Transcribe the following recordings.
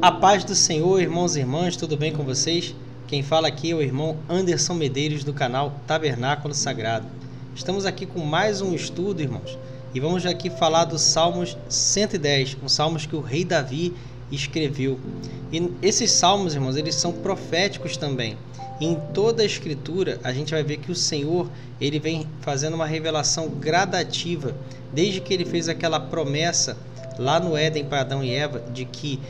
A paz do Senhor, irmãos e irmãs, tudo bem com vocês? Quem fala aqui é o irmão Anderson Medeiros do canal Tabernáculo Sagrado. Estamos aqui com mais um estudo, irmãos, e vamos aqui falar dos Salmos 110, um salmos que o rei Davi escreveu. E esses salmos, irmãos, eles são proféticos também. E em toda a escritura a gente vai ver que o Senhor, ele vem fazendo uma revelação gradativa, desde que ele fez aquela promessa lá no Éden para Adão e Eva, de que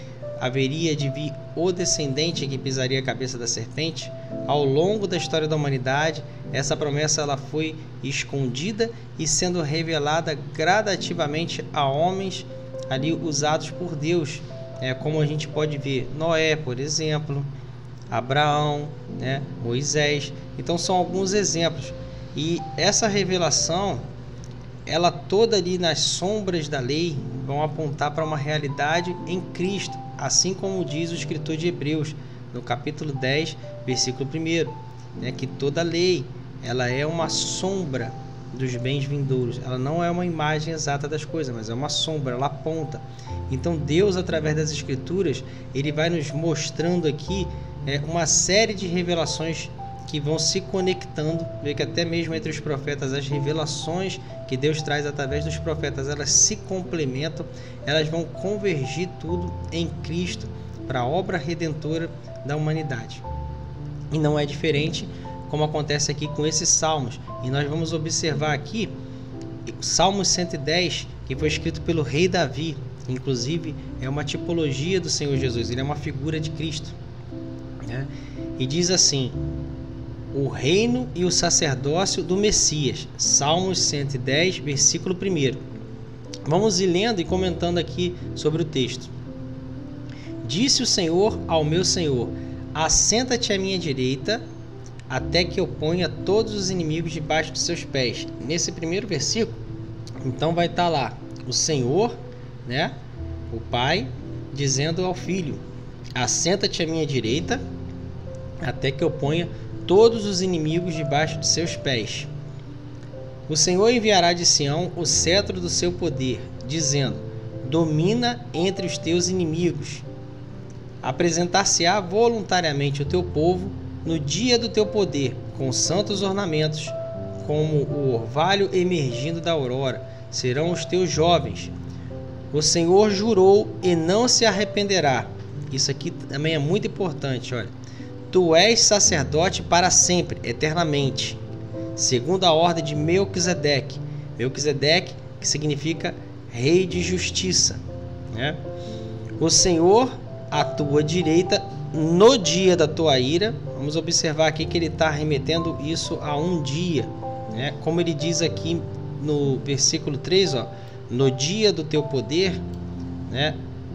haveria de vir o descendente que pisaria a cabeça da serpente. Ao longo da história da humanidade, essa promessa ela foi escondida e sendo revelada gradativamente a homens ali usados por Deus, como a gente pode ver Noé, por exemplo, Abraão, Moisés. Então são alguns exemplos. E essa revelação, ela toda ali nas sombras da lei, vão apontar para uma realidade em Cristo, assim como diz o escritor de Hebreus, no capítulo 10, versículo 1, que toda lei ela é uma sombra dos bens vindouros. Ela não é uma imagem exata das coisas, mas é uma sombra, ela aponta. Então Deus, através das escrituras, ele vai nos mostrando aqui uma série de revelações que vão se conectando, vê que até mesmo entre os profetas as revelações que Deus traz através dos profetas, elas se complementam, elas vão convergir tudo em Cristo para a obra redentora da humanidade. E não é diferente como acontece aqui com esses salmos. E nós vamos observar aqui o Salmo 110, que foi escrito pelo rei Davi, inclusive é uma tipologia do Senhor Jesus, ele é uma figura de Cristo, E diz assim: o reino e o sacerdócio do Messias. Salmos 110, versículo 1. Vamos ir lendo e comentando aqui sobre o texto. Disse o Senhor ao meu Senhor: assenta-te à minha direita, até que eu ponha todos os inimigos debaixo dos seus pés. Nesse primeiro versículo, então vai estar lá o Senhor, o Pai, dizendo ao Filho: assenta-te à minha direita, até que eu ponha todos os inimigos debaixo de seus pés. O Senhor enviará de Sião o cetro do seu poder, dizendo: domina entre os teus inimigos. Apresentar-se-á voluntariamente o teu povo no dia do teu poder, com santos ornamentos, como o orvalho emergindo da aurora, serão os teus jovens. O Senhor jurou e não se arrependerá. Isso aqui também é muito importante, olha. Tu és sacerdote para sempre, eternamente, segundo a ordem de Melquisedeque. Melquisedeque, que significa rei de justiça, O Senhor à tua direita no dia da tua ira. Vamos observar aqui que ele está remetendo isso a um dia, Como ele diz aqui no versículo 3, no dia do teu poder,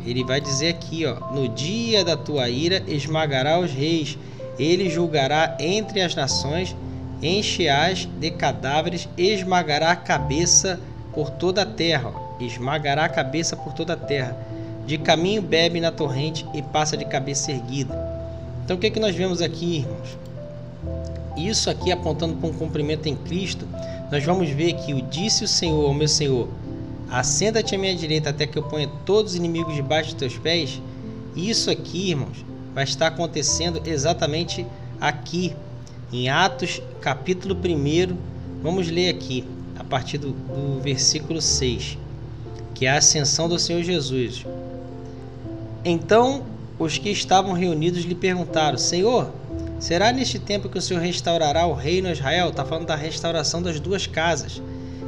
Ele vai dizer aqui, no dia da tua ira esmagará os reis, ele julgará entre as nações, enche-as de cadáveres, esmagará a cabeça por toda a terra, esmagará a cabeça por toda a terra. De caminho bebe na torrente e passa de cabeça erguida. Então o que nós vemos aqui, irmãos? Isso aqui apontando para um cumprimento em Cristo. Nós vamos ver que o disse o Senhor ao meu Senhor: assenta-te à minha direita até que eu ponha todos os inimigos debaixo dos teus pés. Isso aqui, irmãos, vai estar acontecendo exatamente aqui, em Atos, capítulo 1. Vamos ler aqui, a partir do versículo 6, que é a ascensão do Senhor Jesus. Então, os que estavam reunidos lhe perguntaram: Senhor, será neste tempo que o Senhor restaurará o reino a Israel? Está falando da restauração das duas casas,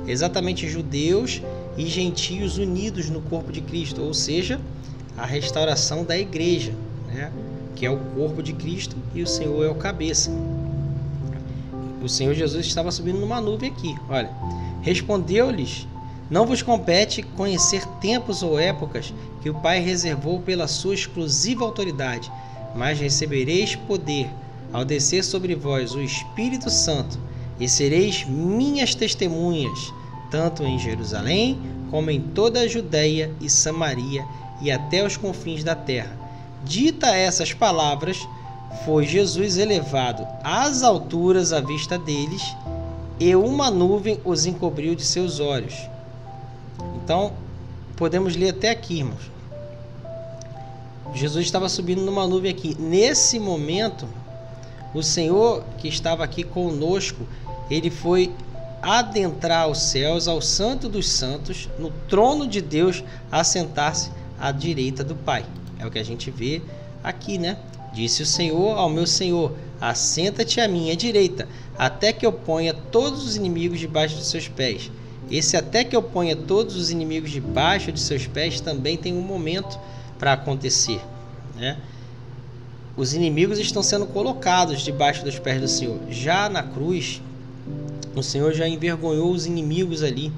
exatamente judeus e gentios unidos no corpo de Cristo, ou seja, a restauração da igreja, que é o corpo de Cristo e o Senhor é o cabeça. O Senhor Jesus estava subindo numa nuvem aqui, olha. Respondeu-lhes: não vos compete conhecer tempos ou épocas que o Pai reservou pela sua exclusiva autoridade, mas recebereis poder ao descer sobre vós o Espírito Santo, e sereis minhas testemunhas, tanto em Jerusalém como em toda a Judeia e Samaria e até os confins da terra. Dita essas palavras, foi Jesus elevado às alturas à vista deles, e uma nuvem os encobriu de seus olhos. Então, podemos ler até aqui, irmãos. Jesus estava subindo numa nuvem aqui. Nesse momento, o Senhor que estava aqui conosco, ele foi adentrar os céus, ao Santo dos Santos, no trono de Deus, assentar-se à direita do Pai. É o que a gente vê aqui, né? Disse o Senhor ao meu Senhor: assenta-te à minha direita, até que eu ponha todos os inimigos debaixo dos seus pés. Esse até que eu ponha todos os inimigos debaixo de seus pés também tem um momento para acontecer, né? Os inimigos estão sendo colocados debaixo dos pés do Senhor. Já na cruz, o Senhor já envergonhou os inimigos ali.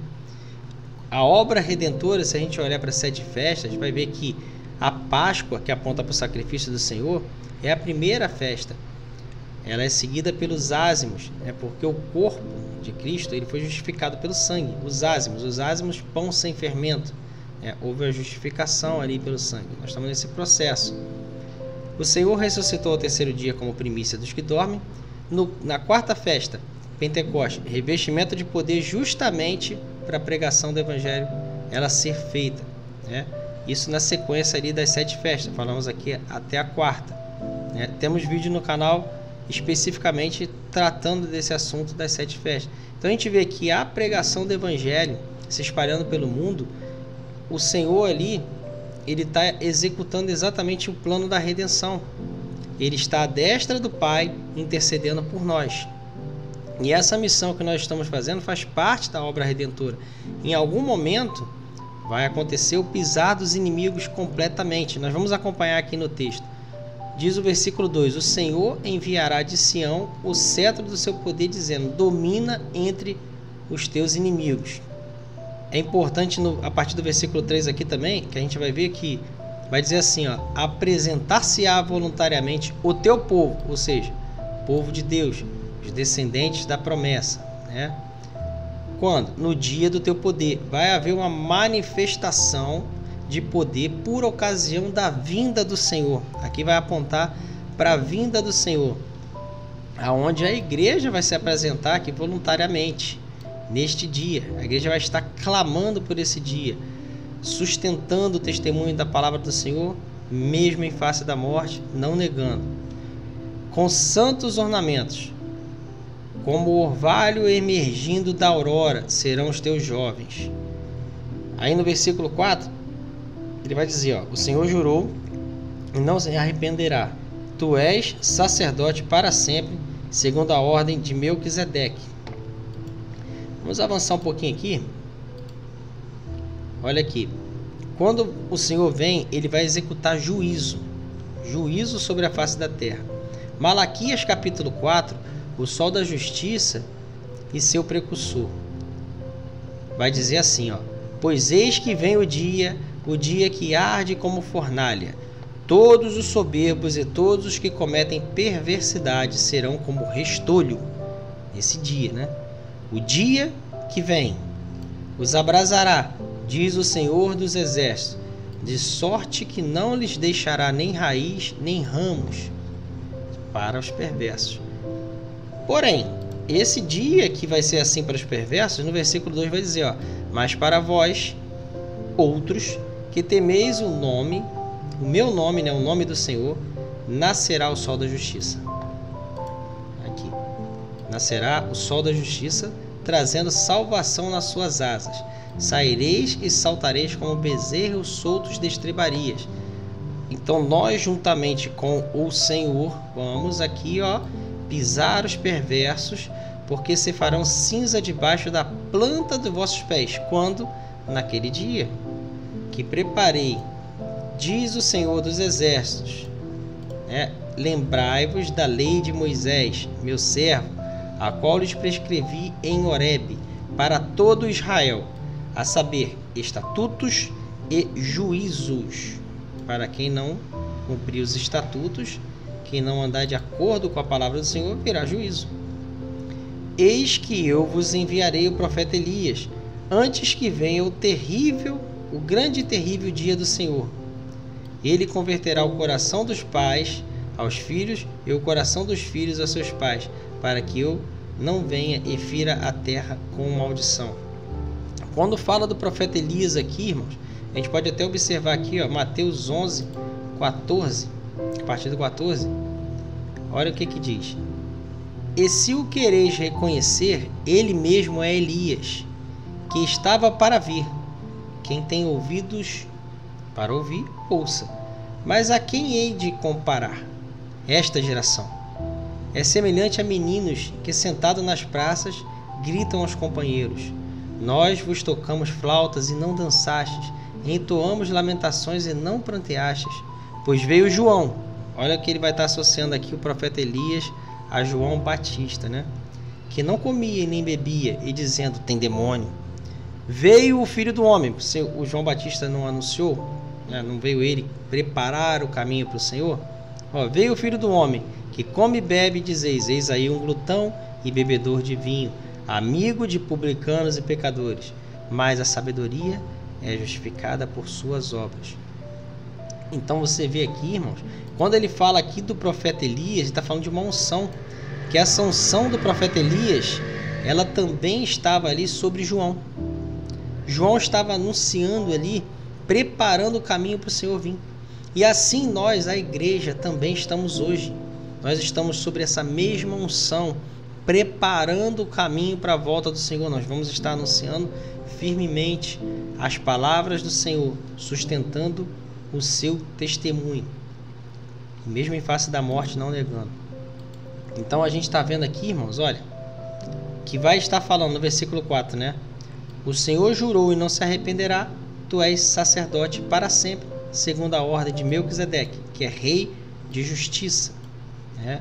A obra redentora, se a gente olhar para as 7 festas, a gente vai ver que a Páscoa, que aponta para o sacrifício do Senhor, é a primeira festa. Ela é seguida pelos ázimos, porque o corpo de Cristo ele foi justificado pelo sangue. Os ázimos, pão sem fermento. Houve a justificação ali pelo sangue. Nós estamos nesse processo. O Senhor ressuscitou ao 3º dia como primícia dos que dormem. Na 4ª festa, Pentecostes, revestimento de poder justamente para a pregação do Evangelho ela ser feita, né? Isso na sequência ali das 7 festas. Falamos aqui até a 4ª, né? Temos vídeo no canal especificamente tratando desse assunto das 7 festas. Então a gente vê que a pregação do Evangelho se espalhando pelo mundo, o Senhor ali, ele está executando exatamente o plano da redenção. Ele está à destra do Pai intercedendo por nós. E essa missão que nós estamos fazendo faz parte da obra redentora. Em algum momento vai acontecer o pisar dos inimigos completamente. Nós vamos acompanhar aqui no texto. Diz o versículo 2: o Senhor enviará de Sião o cetro do seu poder, dizendo: domina entre os teus inimigos. É importante a partir do versículo 3 aqui também, que a gente vai ver que vai dizer assim, apresentar-se-á voluntariamente o teu povo, ou seja, povo de Deus, os descendentes da promessa, né? Quando? No dia do teu poder. Vai haver uma manifestação de poder por ocasião da vinda do Senhor. Aqui vai apontar para a vinda do Senhor, aonde a igreja vai se apresentar aqui voluntariamente. Neste dia, a igreja vai estar clamando por esse dia, sustentando o testemunho da palavra do Senhor, mesmo em face da morte, não negando. Com santos ornamentos, como o orvalho emergindo da aurora, serão os teus jovens. Aí no versículo 4, ele vai dizer, o Senhor jurou e não se arrependerá. Tu és sacerdote para sempre, segundo a ordem de Melquisedeque. Vamos avançar um pouquinho aqui. Olha aqui. Quando o Senhor vem, ele vai executar juízo. Juízo sobre a face da terra. Malaquias capítulo 4, o sol da justiça e seu precursor. Vai dizer assim, pois eis que vem o dia que arde como fornalha. Todos os soberbos e todos os que cometem perversidade serão como restolho. Esse dia, né? O dia que vem os abrasará, diz o Senhor dos Exércitos, de sorte que não lhes deixará nem raiz, nem ramos para os perversos. Porém, esse dia que vai ser assim para os perversos, no versículo 2 vai dizer, mas para vós, outros, que temeis o meu nome, né, o nome do Senhor, nascerá o sol da justiça. Aqui. Nascerá o sol da justiça, trazendo salvação nas suas asas. Saireis e saltareis como bezerros soltos de estrebarias. Então nós, juntamente com o Senhor, vamos aqui, pisar os perversos, porque se farão cinza debaixo da planta dos vossos pés. Quando? Naquele dia que preparei, diz o Senhor dos Exércitos. Lembrai-vos da lei de Moisés, meu servo, a qual lhes prescrevi em Horebe, para todo Israel, a saber, estatutos e juízos. Para quem não cumprir os estatutos, quem não andar de acordo com a palavra do Senhor, virá juízo. Eis que eu vos enviarei o profeta Elias, antes que venha o grande e terrível dia do Senhor. Ele converterá o coração dos pais aos filhos e o coração dos filhos a seus pais, para que eu não venha e fira a terra com maldição. Quando fala do profeta Elias aqui, irmãos, a gente pode até observar aqui, Mateus 11, 14, a partir do 14, olha o que diz. E se o quereis reconhecer, ele mesmo é Elias, que estava para vir. Quem tem ouvidos para ouvir, ouça. Mas a quem hei de comparar? Esta geração é semelhante a meninos que, sentados nas praças, gritam aos companheiros: nós vos tocamos flautas e não dançastes, entoamos lamentações e não pranteastes. Pois veio João. Olha que ele vai estar associando aqui o profeta Elias a João Batista, né? Que não comia e nem bebia, e dizendo: tem demônio. Veio o Filho do Homem. O João Batista não anunciou, né? Não veio ele preparar o caminho para o Senhor? Veio o Filho do Homem, que come e bebe, e dizeis: eis aí um glutão e bebedor de vinho, amigo de publicanos e pecadores. Mas a sabedoria é justificada por suas obras. Então você vê aqui, irmãos, quando ele fala aqui do profeta Elias, ele está falando de uma unção, que essa unção do profeta Elias, ela também estava ali sobre João. João estava anunciando ali, preparando o caminho para o Senhor vir. E assim nós, a igreja, também estamos hoje. Nós estamos sobre essa mesma unção, preparando o caminho para a volta do Senhor. Nós vamos estar anunciando firmemente as palavras do Senhor, sustentando o seu testemunho, e mesmo em face da morte, não negando. Então a gente está vendo aqui, irmãos, olha, que vai estar falando no versículo 4, né? O Senhor jurou e não se arrependerá, tu és sacerdote para sempre, segundo a ordem de Melquisedeque, que é rei de justiça, né?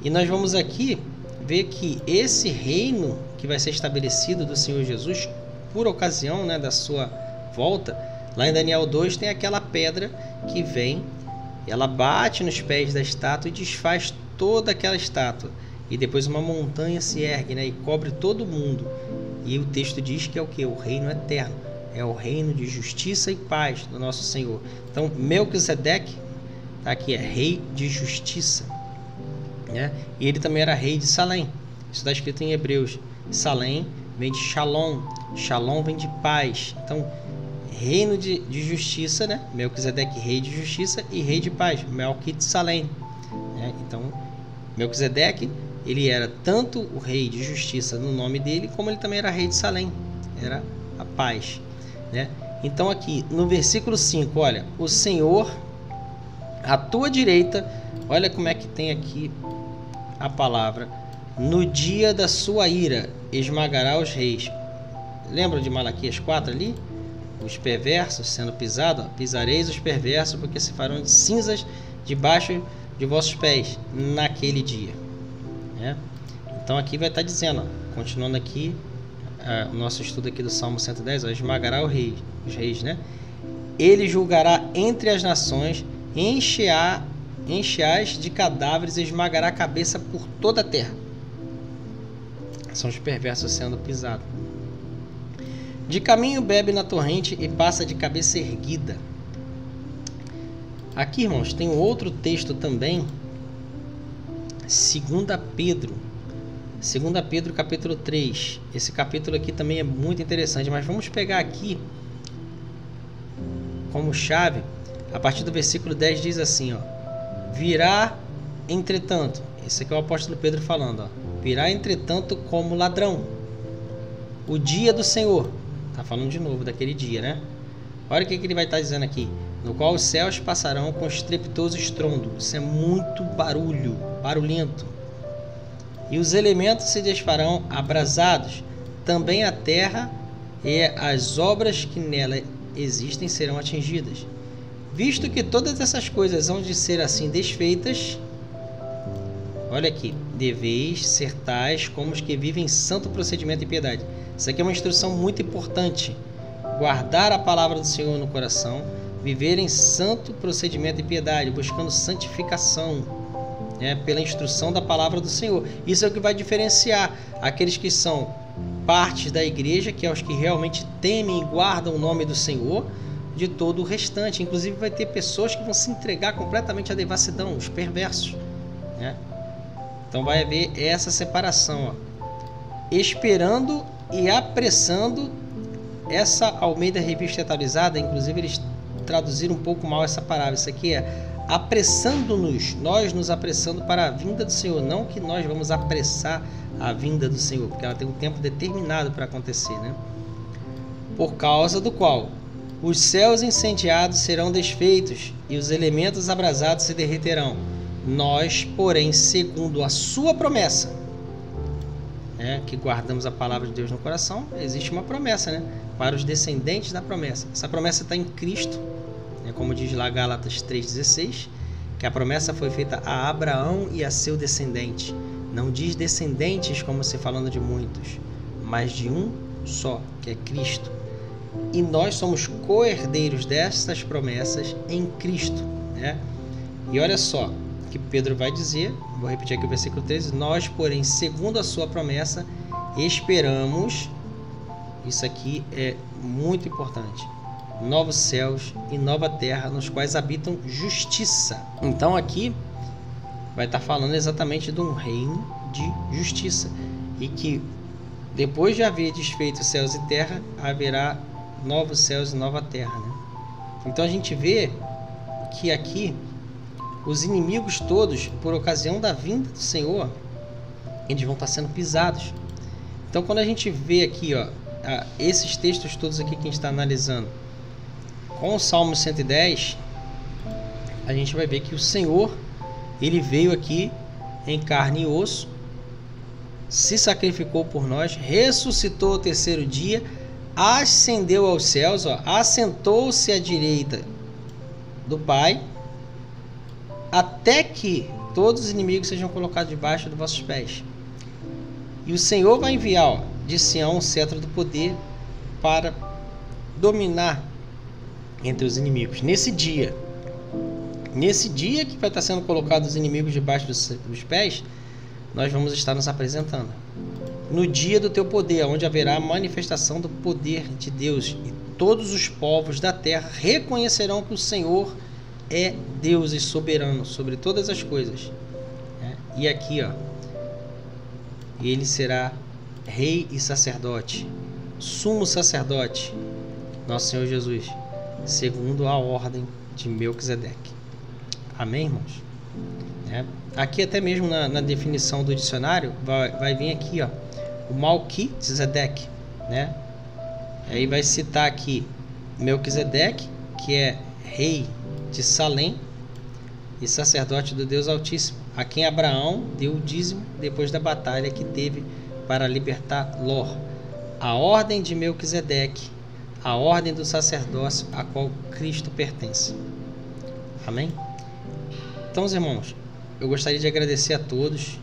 E nós vamos aqui ver que esse reino que vai ser estabelecido do Senhor Jesus, por ocasião, né, da sua volta, lá em Daniel 2 tem aquela pedra que vem, ela bate nos pés da estátua e desfaz toda aquela estátua. E depois uma montanha se ergue, né, e cobre todo mundo. E o texto diz que é o que? O reino eterno. É o reino de justiça e paz do nosso Senhor. Então, Melquisedeque, tá aqui, é rei de justiça, né? E ele também era rei de Salém. Isso está escrito em Hebreus. Salém vem de Shalom. Shalom vem de paz. Então, reino de justiça, né? Melquisedeque, rei de justiça, e rei de paz, Melquisalém, né? Então, Melquisedeque, ele era tanto o rei de justiça no nome dele, como ele também era rei de Salém, era a paz, né? Então aqui, no versículo 5, olha, o Senhor, à tua direita, olha como é que tem aqui a palavra, no dia da sua ira, esmagará os reis. Lembra de Malaquias 4 ali? Os perversos sendo pisados, pisareis os perversos, porque se farão de cinzas debaixo de vossos pés naquele dia, né? Então aqui vai estar dizendo, ó, continuando aqui o nosso estudo aqui do Salmo 110, ó, esmagará os reis, né? Ele julgará entre as nações, encheás de cadáveres, e esmagará a cabeça por toda a terra. São os perversos sendo pisados. De caminho bebe na torrente e passa de cabeça erguida. Aqui, irmãos, tem um outro texto também, 2 Pedro. 2 Pedro capítulo 3. Esse capítulo aqui também é muito interessante, mas vamos pegar aqui como chave, a partir do versículo 10 diz assim, ó: virá entretanto, esse aqui é o apóstolo Pedro falando, ó, virá entretanto como ladrão o dia do Senhor. Está falando de novo daquele dia, né? Olha o que ele vai estar dizendo aqui: no qual os céus passarão com estrepitoso estrondo. Isso é muito barulhento. E os elementos se desfarão abrasados. Também a terra e as obras que nela existem serão atingidas. Visto que todas essas coisas hão de ser assim desfeitas, olha aqui, deveis ser tais como os que vivem santo procedimento e piedade. Isso aqui é uma instrução muito importante. Guardar a palavra do Senhor no coração, viver em santo procedimento e piedade, buscando santificação, né, pela instrução da palavra do Senhor. Isso é o que vai diferenciar aqueles que são partes da igreja, que é os que realmente temem e guardam o nome do Senhor, de todo o restante. Inclusive vai ter pessoas que vão se entregar completamente à devassidão, os perversos, né? Então vai haver essa separação, ó. Esperando e apressando. Essa Almeida Revista Atualizada, inclusive eles traduzir um pouco mal essa palavra. Isso aqui é apressando-nos, nós nos apressando para a vinda do Senhor. Não que nós vamos apressar a vinda do Senhor, porque ela tem um tempo determinado para acontecer, né? Por causa do qual os céus incendiados serão desfeitos e os elementos abrasados se derreterão. Nós, porém, segundo a sua promessa, que guardamos a palavra de Deus no coração, existe uma promessa, né? Para os descendentes da promessa. Essa promessa está em Cristo, como diz lá Gálatas 3,16, que a promessa foi feita a Abraão e a seu descendente. Não diz descendentes como se falando de muitos, mas de um só, que é Cristo. E nós somos co-herdeiros dessas promessas em Cristo, né? E olha só o que Pedro vai dizer, vou repetir aqui o versículo 13: nós, porém, segundo a sua promessa, esperamos, isso aqui é muito importante, novos céus e nova terra, nos quais habitam justiça. Então aqui vai estar falando exatamente de um reino de justiça, e que depois de haver desfeito céus e terra, haverá novos céus e nova terra, né? Então a gente vê que aqui os inimigos todos, por ocasião da vinda do Senhor, eles vão estar sendo pisados. Então quando a gente vê aqui, esses textos todos aqui que a gente está analisando com o Salmo 110, a gente vai ver que o Senhor, ele veio aqui em carne e osso, se sacrificou por nós, ressuscitou ao terceiro dia, ascendeu aos céus, assentou-se à direita do Pai, até que todos os inimigos sejam colocados debaixo dos vossos pés. E o Senhor vai enviar de Sião o cetro do poder para dominar entre os inimigos. Nesse dia que vai estar sendo colocados os inimigos debaixo dos pés, nós vamos estar nos apresentando. No dia do teu poder, onde haverá a manifestação do poder de Deus, e todos os povos da terra reconhecerão que o Senhor é Deus e soberano sobre todas as coisas. E aqui, ele será rei e sacerdote, sumo sacerdote, nosso Senhor Jesus, segundo a ordem de Melquisedeque. Amém, irmãos? Aqui até mesmo na definição do dicionário vai vir aqui, o Melquisedeque, né? Aí vai citar aqui Melquisedeque, que é rei de Salém e sacerdote do Deus Altíssimo, a quem Abraão deu o dízimo depois da batalha que teve para libertar Ló. A ordem de Melquisedeque, a ordem do sacerdócio a qual Cristo pertence. Amém? Então, irmãos, eu gostaria de agradecer a todos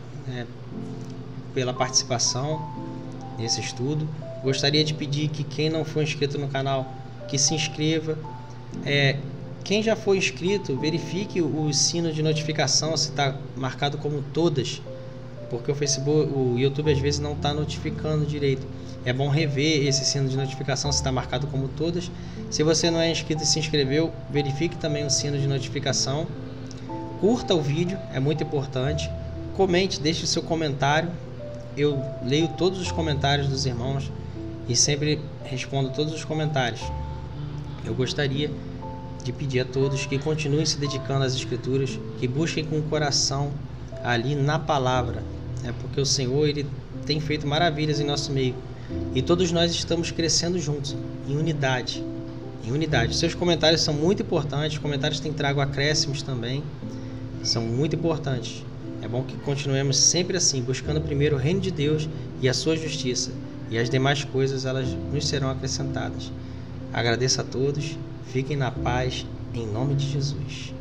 pela participação nesse estudo. Gostaria de pedir que quem não for inscrito no canal, que se inscreva. Quem já foi inscrito, verifique o sino de notificação se está marcado como todas, porque o YouTube às vezes não está notificando direito. É bom rever esse sino de notificação se está marcado como todas. Se você não é inscrito e se inscreveu, verifique também o sino de notificação. Curta o vídeo, é muito importante. Comente, deixe o seu comentário. Eu leio todos os comentários dos irmãos e sempre respondo todos os comentários. Eu gostaria de pedir a todos que continuem se dedicando às Escrituras, que busquem com o coração ali na palavra, porque o Senhor, ele tem feito maravilhas em nosso meio, e todos nós estamos crescendo juntos, em unidade. Seus comentários são muito importantes, os comentários têm trago acréscimos também, são muito importantes. É bom que continuemos sempre assim, buscando primeiro o reino de Deus e a sua justiça, e as demais coisas elas nos serão acrescentadas. Agradeço a todos, fiquem na paz, em nome de Jesus.